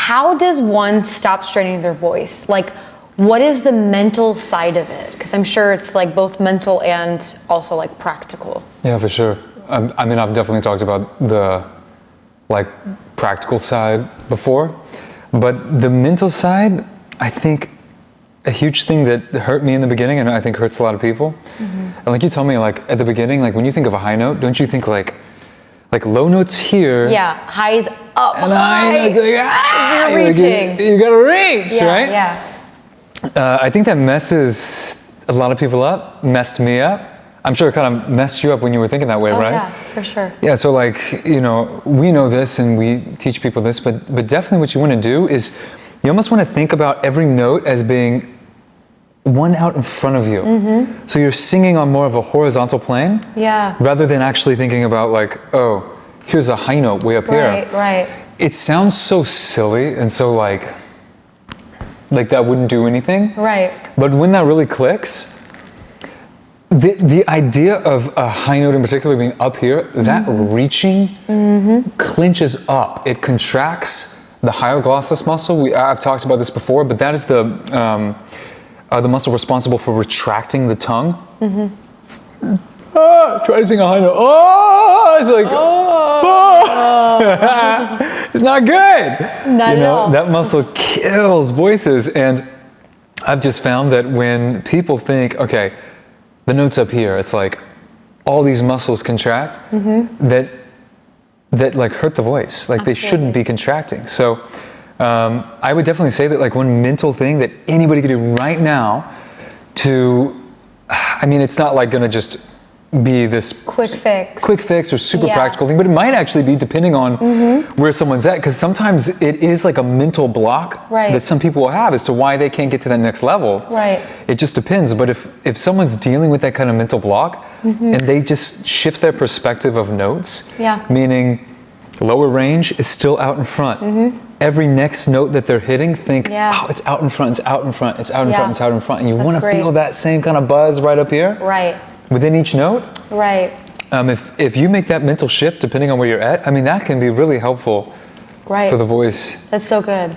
how does one stop straining their voice? Like, what is the mental side of it? Because I'm sure it's like both mental and also like practical. Yeah, for sure. I mean, I've definitely talked about the like practical side before, but the mental side, I think a huge thing that hurt me in the beginning, and I think hurts a lot of people. And like you told me, like at the beginning, like when you think of a high note, don't you think like low notes here? Yeah, highs up And high. high notes like, You're reaching. You gotta reach, Yeah, right? yeah. I think that messes a lot of people up, messed me up. I'm sure it kind of messed you up when you were thinking that way, Oh, right? yeah, for sure. Yeah, so like, you know, we know this and we teach people this, but definitely what you want to do is you almost want to think about every note as being one out in front of you. So you're singing on more of a horizontal plane, Yeah. rather than actually thinking about like, oh, here's a high note way up here. Right, right. It sounds so silly and so like that wouldn't do anything. Right. But when that really clicks, the idea of a high note in particular being up here, that reaching clinches up. It contracts the hyoglossus muscle. I've talked about this before, but that is the muscle responsible for retracting the tongue. Try to sing a high note. Oh, it's like, it's not good. Not at all. That muscle kills voices. And I've just found that when people think, okay, the note's up here, it's like all these muscles contract that like hurt the voice. Like they shouldn't be contracting. So I would definitely say that like one mental thing that anybody could do right now I mean, it's not like gonna just be this Quick fix or super Yeah. practical thing, but it might actually be depending on where someone's at, because sometimes it is like a mental block Right. that some people will have as to why they can't get to that next level. Right. It just depends. But if someone's dealing with that kind of mental block and they just shift their perspective of notes, Yeah. meaning lower range is still out in front. Every next note that they're hitting, think, Yeah. oh, it's out in front, it's out in front, it's out in Yeah. front, it's out in front. And you That's want to great. feel that same kind of buzz right up here Right, within each note. right, If you make that mental shift, depending on where you're at, I mean, that can be really helpful right. for the voice. That's so good.